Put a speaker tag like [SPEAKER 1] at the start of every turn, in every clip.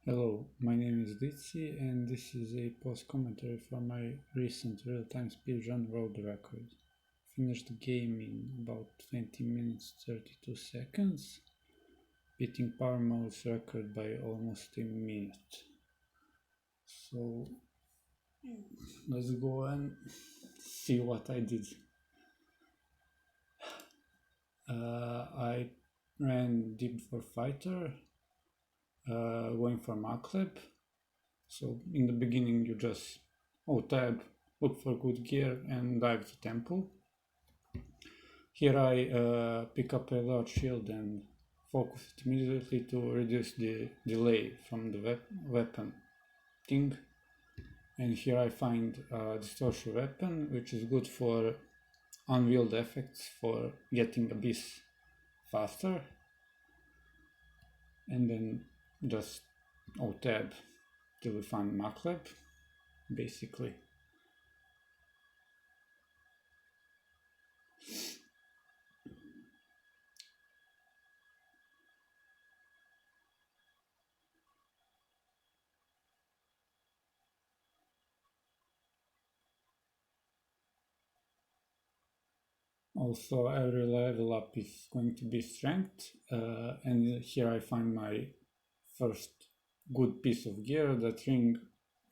[SPEAKER 1] Hello, my name is Ditsi and this is a post commentary for my recent real-time speedrun world record. Finished the game in about 20 minutes 32 seconds, beating Parmou's record by almost a minute. So let's go and see what I did. I ran deep for fighter, going for Makleb. So in the beginning you just tab, look for good gear and dive to temple. Here I pick up a large shield and focus it immediately to reduce the delay from the weapon thing. And here I find a distortion weapon, which is good for unwield effects for getting abyss faster. And then just tab till we find Makleb, basically. Also, every level up is going to be strength, and here I find my first good piece of gear. That ring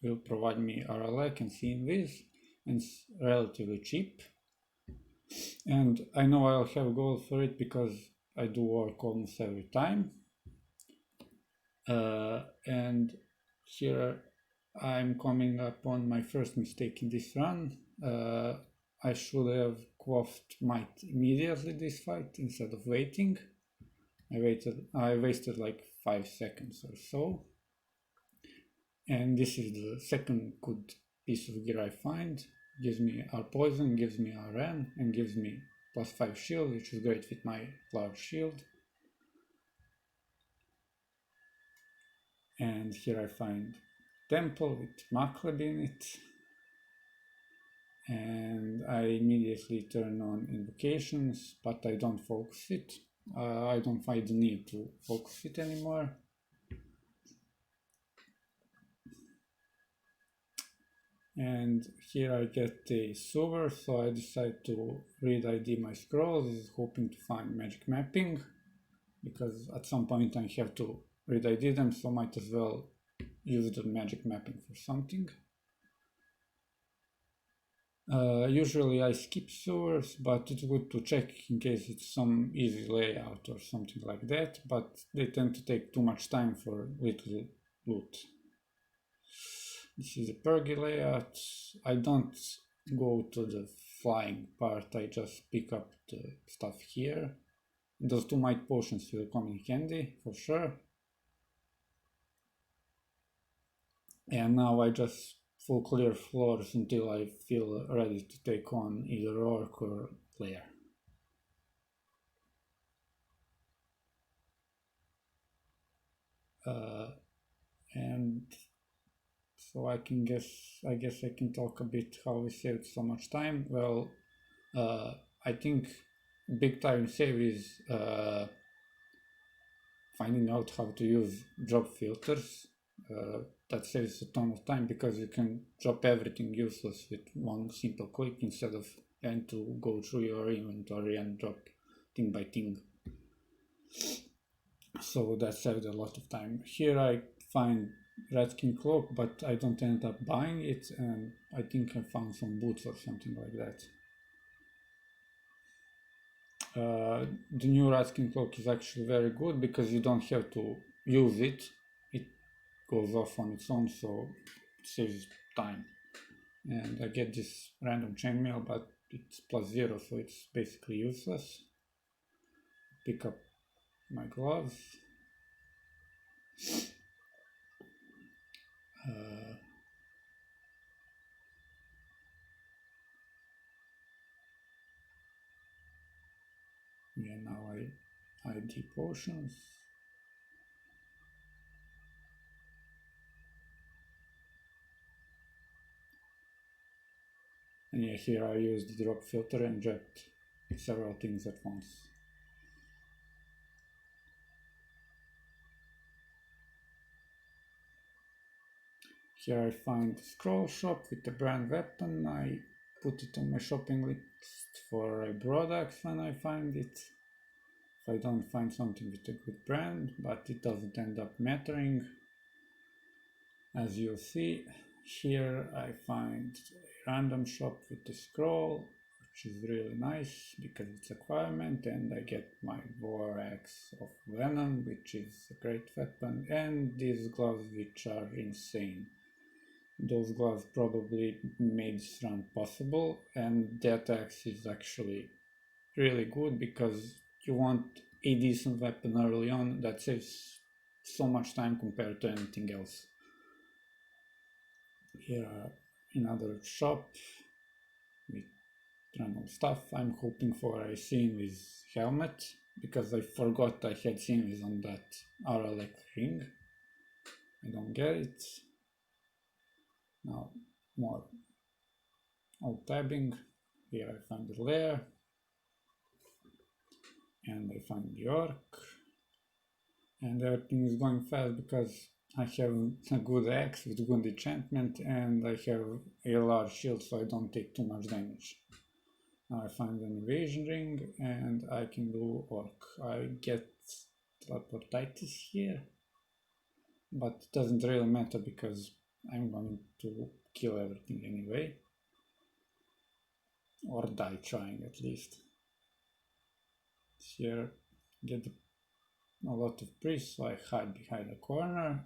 [SPEAKER 1] will provide me RLX and CInvis, and it's relatively cheap. And I know I'll have gold for it because I do work almost every time. And here I'm coming upon my first mistake in this run. I should have quaffed might immediately this fight instead of waiting. I wasted like 5 seconds or so. And this is the second good piece of gear I find. Gives me R poison, gives me RN, and gives me +5 shield, which is great with my large shield. And here I find temple with Makleb in it. And I immediately turn on invocations, but I don't focus it. I don't find the need to focus it anymore. And here I get a sewer, so I decide to read ID my scrolls, hoping to find magic mapping, because at some point I have to read ID them, so might as well use the magic mapping for something. Usually I skip sewers, but it's good to check in case it's some easy layout or something like that, but they tend to take too much time for little loot. This is a Pergy layout. I don't go to the flying part, I just pick up the stuff here. Those 2 might potions will come in handy, for sure. And now I just full clear floors until I feel ready to take on either Orc or Lair. And so I guess I can talk a bit how we saved so much time. Well, I think big time save is finding out how to use drop filters. That saves a ton of time because you can drop everything useless with one simple click instead of having to go through your inventory and drop thing by thing. So that saved a lot of time. Here I find Redskin Cloak, but I don't end up buying it, and I think I found some boots or something like that. The new Redskin Cloak is actually very good because you don't have to use it. It goes off on its own, so it saves time. And I get this random chainmail, but it's +0, so it's basically useless. Pick up my gloves. Yeah, now I ID potions. And yeah, here I use the drop filter and dropped several things at once. Here I find the scroll shop with the brand weapon. I put it on my shopping list for products when I find it. If I don't find something with a good brand, but it doesn't end up mattering. As you'll see, here I find a random shop with the scroll, which is really nice because it's acquirement, and I get my war axe of venom, which is a great weapon, and these gloves, which are insane. Those gloves probably made this run possible, and that axe is actually really good because you want a decent weapon early on that saves so much time compared to anything else. Here are another shop with random stuff. I'm hoping for a seamless helmet because I forgot I had seamless on that RLX ring. I don't get it. Now more alt tabbing. Here I find the lair and I find the orc, and everything is going fast because I have a good axe with good enchantment and I have a large shield, so I don't take too much damage. Now I find an evasion ring and I can do orc. I get teleportitis here, but it doesn't really matter because I'm going to kill everything anyway, or die trying at least. Here get a lot of priests, so I hide behind a corner.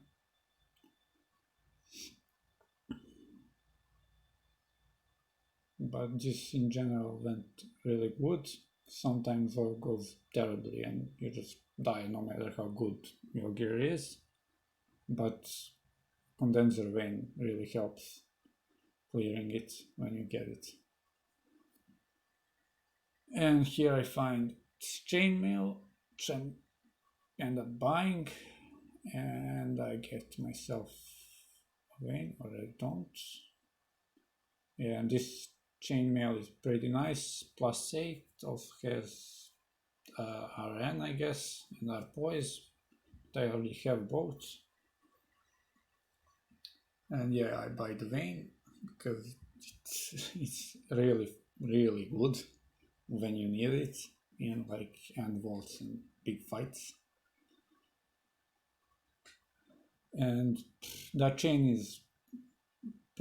[SPEAKER 1] But this in general went really good. Sometimes all goes terribly and you just die no matter how good your gear is. But condenser vein really helps clearing it when you get it. And here I find chainmail, which I end up buying, and I get myself a vein, or I don't. Yeah, and this chainmail is pretty nice, +8, also has RN, I guess, and Arpoise. I already have both. And yeah, I buy the vein because it's really, really good when you need it in like end vaults and big fights. And that chain is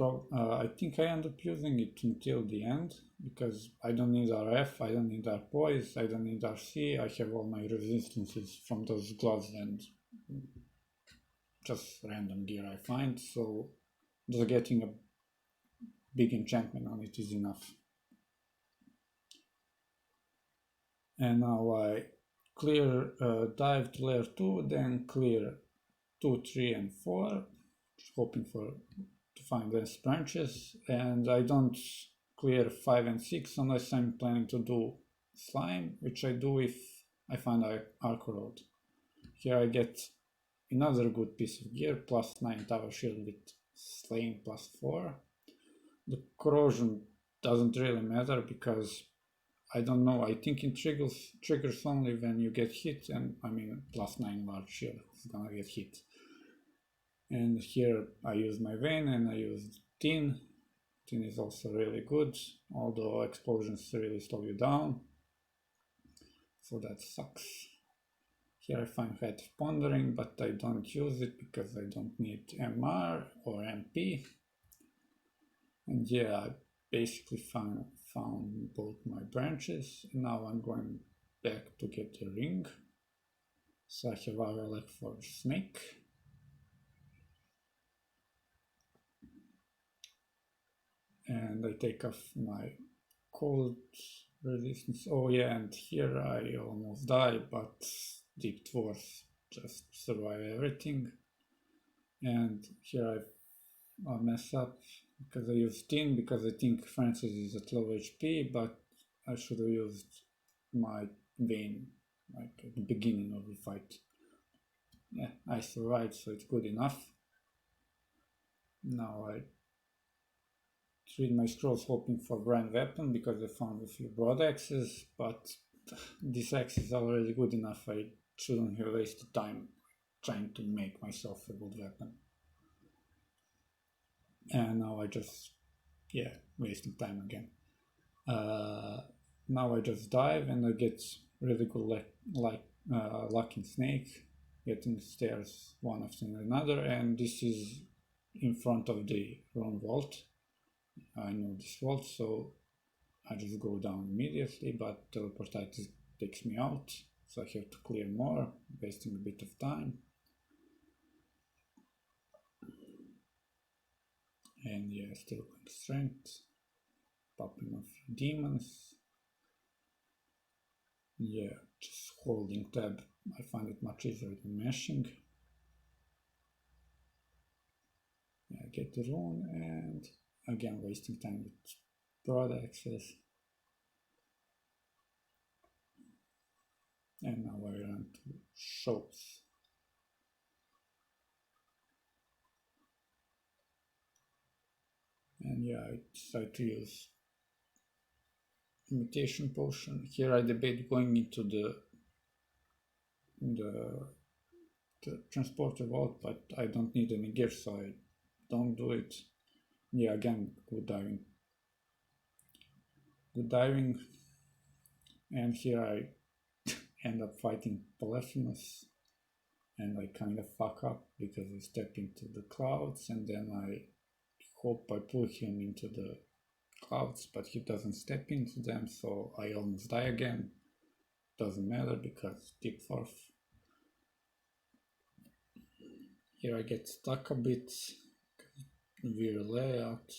[SPEAKER 1] I think I end up using it until the end because I don't need RF, I don't need Arpoise, I don't need RC, I have all my resistances from those gloves and just random gear I find, so just getting a big enchantment on it is enough. And now I clear dive to layer 2, then clear 2, 3 and 4, hoping to find less branches, and I don't clear 5 and 6 unless I'm planning to do slime, which I do if I find Arc Road. Here I get another good piece of gear, +9 tower shield with slaying +4. The corrosion doesn't really matter because I don't know, I think it triggers only when you get hit, and I mean +9 large shield is gonna get hit. And here I use my vein and I use tin. Tin is also really good, although explosions really slow you down, so that sucks. Here I find Head of Pondering, but I don't use it because I don't need MR or MP. And yeah, I basically found both my branches. Now I'm going back to get the ring. So I have RLX for snake. And I take off my cold resistance. Oh yeah, and here I almost die, but Deep Dwarf just survive everything. And here I mess up because I used tin because I think Francis is at low HP, but I should have used my vein like at the beginning of the fight. Yeah, I survived, so it's good enough. Now I read my scrolls hoping for brand weapon because I found a few broad axes, but this axe is already good enough. I shouldn't have wasted time trying to make myself a good weapon. And now I just, yeah, wasting time again. Uh, Now I just dive and I get really good luck in snake, getting stairs one after another, and this is in front of the wrong vault. I know this vault, so I just go down immediately, but teleportitis takes me out, so I have to clear more, wasting a bit of time. And yeah, still going strength, popping off demons. Yeah, just holding tab, I find it much easier than mashing. Yeah, get the rune and again wasting time with broad access. And now I run to shows. And yeah, I decide to use imitation potion. Here I debate going into the transporter vault, but I don't need any gear, so I don't do it. Yeah, again, good diving. Good diving, and here I end up fighting Polyphemus, and I kind of fuck up because I step into the clouds, and then I hope I pull him into the clouds, but he doesn't step into them, so I almost die again. Doesn't matter because deep fourth. Here I get stuck a bit. Weird layout.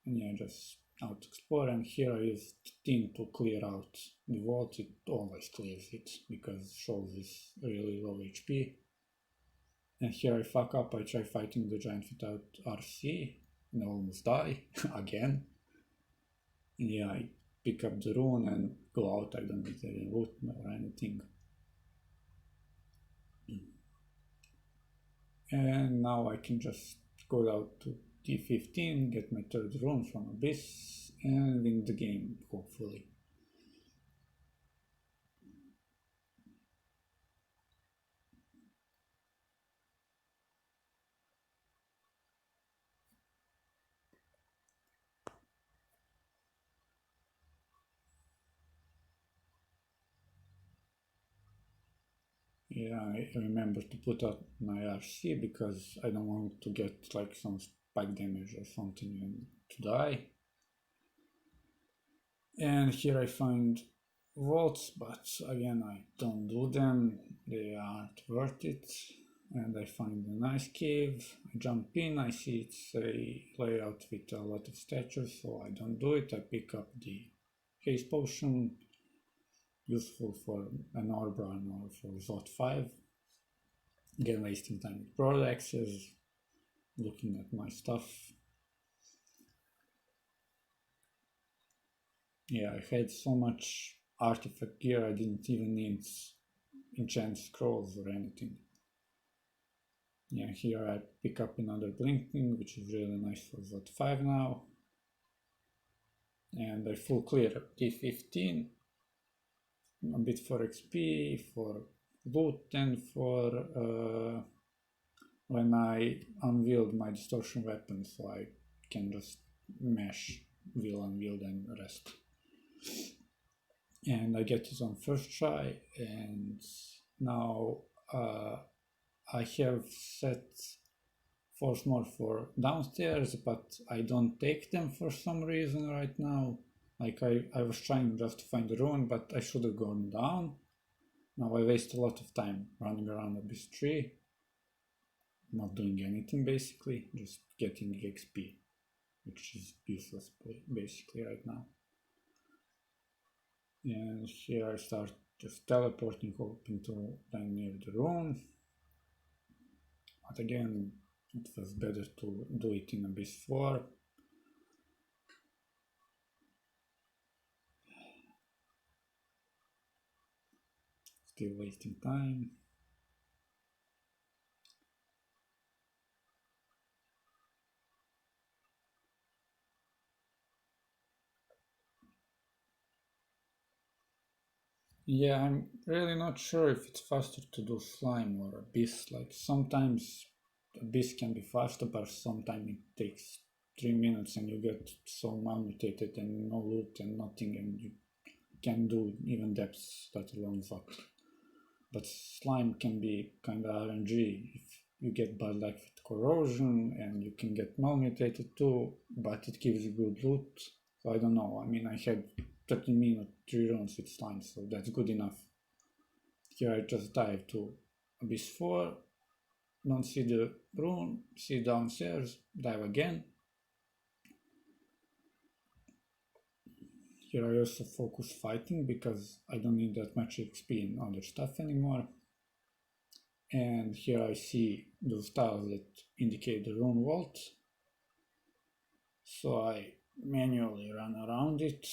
[SPEAKER 1] And yeah, just out explore, and here I use Tin to clear out the vault. It always clears it because shows is really low HP. And here I fuck up, I try fighting the giant without RC and I almost die again. And yeah, I pick up the rune and go out, I don't need any loot or anything. And now I can just go out to D15, get my third rune from Abyss, and win the game, hopefully. Yeah, I remember to put out my RC because I don't want to get like some spike damage or something and to die. And here I find vaults, but again I don't do them, they aren't worth it. And I find a nice cave, I jump in, I see it's a layout with a lot of statues, so I don't do it. I pick up the haste potion, useful for an Orbrun or for Zot 5. Again, wasting time with broad access, looking at my stuff. Yeah, I had so much artifact gear I didn't even need enchant scrolls or anything. Yeah, here I pick up another blinking, which is really nice for Zot 5 now. And I full clear D15, a bit for XP, for loot, and for when I unwield my distortion weapon, so I can just mash, wheel, unwield, and rest. And I get it on first try, and now I have set force more for downstairs, but I don't take them for some reason right now. Like I was trying just to find the rune, but I should have gone down. Now I waste a lot of time running around Abyss tree, not doing anything basically, just getting XP, which is useless basically right now. And here I start just teleporting, hoping to land near the rune. But again, it was better to do it in Abyss 4. Still wasting time. Yeah, I'm really not sure if it's faster to do slime or abyss. Like sometimes Abyss can be faster, but sometimes it takes 3 minutes and you get so malmutated and no loot and nothing, and you can't do even depths, let alone fuck. But slime can be kinda RNG if you get bad luck with corrosion, and you can get malmutated too, but it gives you good loot. So I don't know, I mean, I had 30-minute 3 runs with slime, so that's good enough. Here I just dive to Abyss 4, don't see the rune, see downstairs, dive again. Here I also focus fighting because I don't need that much XP in other stuff anymore. And here I see those tiles that indicate the rune vault. So I manually run around it,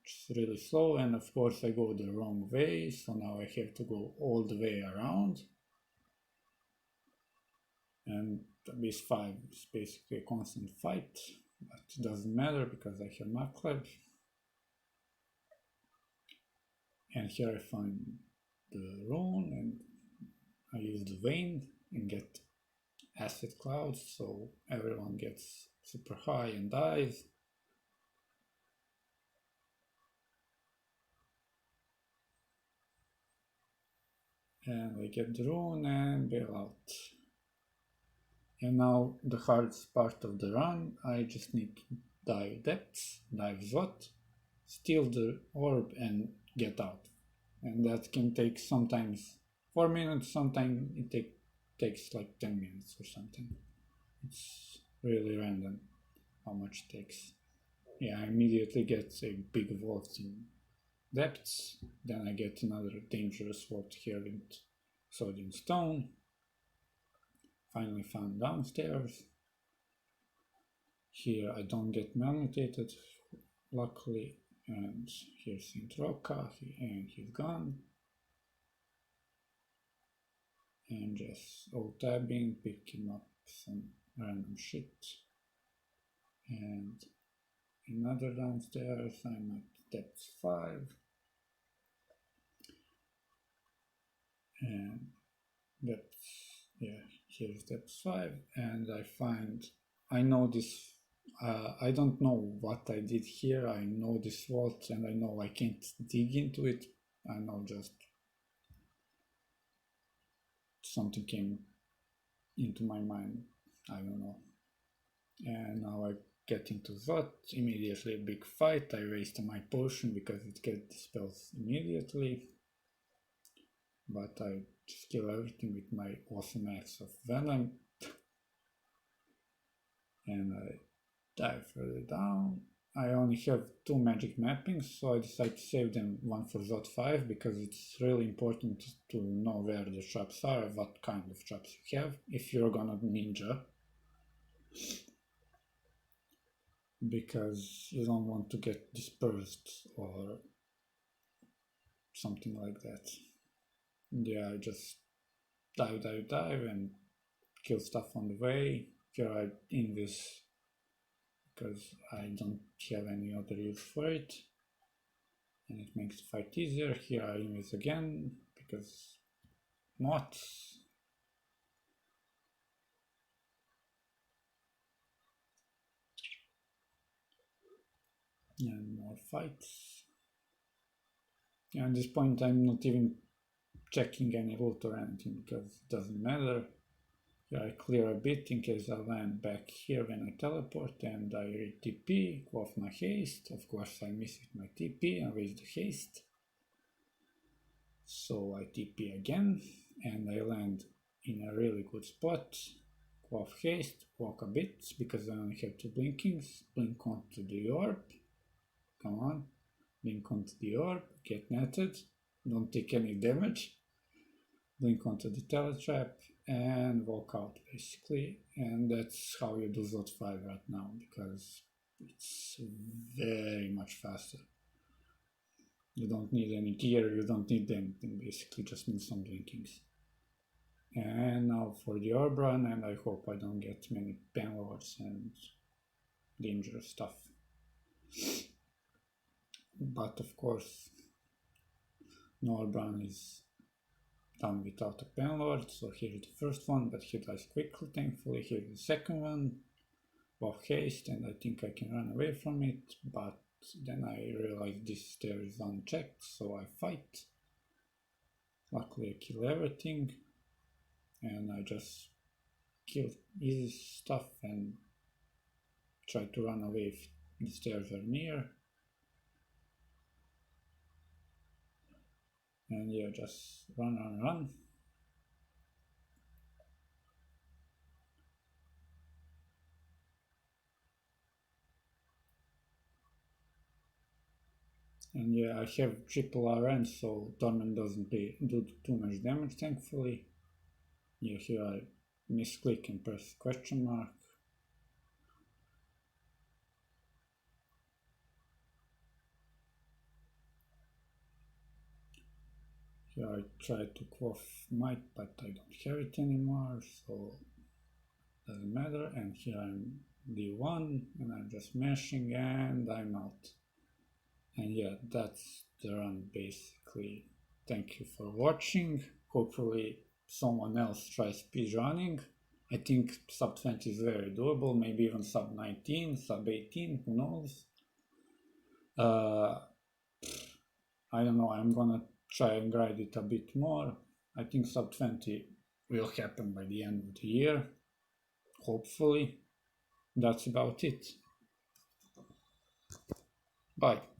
[SPEAKER 1] it's really slow, and of course I go the wrong way, so now I have to go all the way around. And Abyss 5 is basically a constant fight, but it doesn't matter because I have Macleb. And here I find the rune and I use the vein and get acid clouds, so everyone gets super high and dies. And I get the rune and bail out. And now the hardest part of the run, I just need to dive depths, dive Zot, steal the orb and get out. And that can take sometimes 4 minutes, sometimes it takes like 10 minutes or something. It's really random how much it takes. Yeah, I immediately get a big vault in depths, then I get another dangerous vault here with sodium stone. Finally found downstairs. Here I don't get malmutated, luckily, and here's Saint Roca, and he's gone. And just alt-tabbing, picking up some random shit. And another downstairs, I'm at depth 5. And that's, yeah, here's depth 5. And I know this, I don't know what I did here. I know this vault and I know I can't dig into it. I know just something came into my mind. I don't know. And now I get into that, immediately a big fight. I waste my potion because it gets dispels immediately. But I just kill everything with my awesome axe of venom. And I dive further down. I only have 2 magic mappings, so I decided to save them, one for Zot 5, because it's really important to know where the traps are, what kind of traps you have, if you're gonna ninja. Because you don't want to get dispersed or something like that. Yeah, I just dive and kill stuff on the way. Here I invis because I don't have any other use for it. And it makes the fight easier. Here I invis again because mods. And more fights. And at this point I'm not even checking any loot or anything because it doesn't matter. Here I clear a bit in case I land back here when I teleport, and I read TP, go off my haste. Of course I miss with my TP and waste the haste. So I TP again and I land in a really good spot. Go off haste, walk a bit because I only have 2 blinkings. Blink onto the orb. Come on. Blink onto the orb, get netted, don't take any damage. Blink onto the teletrap and walk out basically. And that's how you do Zot 5 right now because it's very much faster. You don't need any gear, you don't need anything, basically just need some blinkings. And now for the orb run, and I hope I don't get many penlords and dangerous stuff. But of course, no orb run is done without a pen lord. So here's the first one, but he dies quickly, thankfully. Here's the second one, of haste, and I think I can run away from it, but then I realize this stair is unchecked, so I fight. Luckily I kill everything, and I just kill easy stuff and try to run away if the stairs are near. And yeah, just run. And yeah, I have triple RN, so Torment doesn't do too much damage, thankfully. Yeah, here I misclick and press question mark. Here I try to quaff might, but I don't have it anymore, so doesn't matter. And here I'm D1, and I'm just mashing, and I'm out. And yeah, that's the run basically. Thank you for watching. Hopefully someone else tries speedrunning. I think sub 20 is very doable, maybe even sub 19, sub 18, who knows. I don't know, I'm gonna try and grind it a bit more. I think sub 20 will happen by the end of the year, hopefully. That's about it. Bye.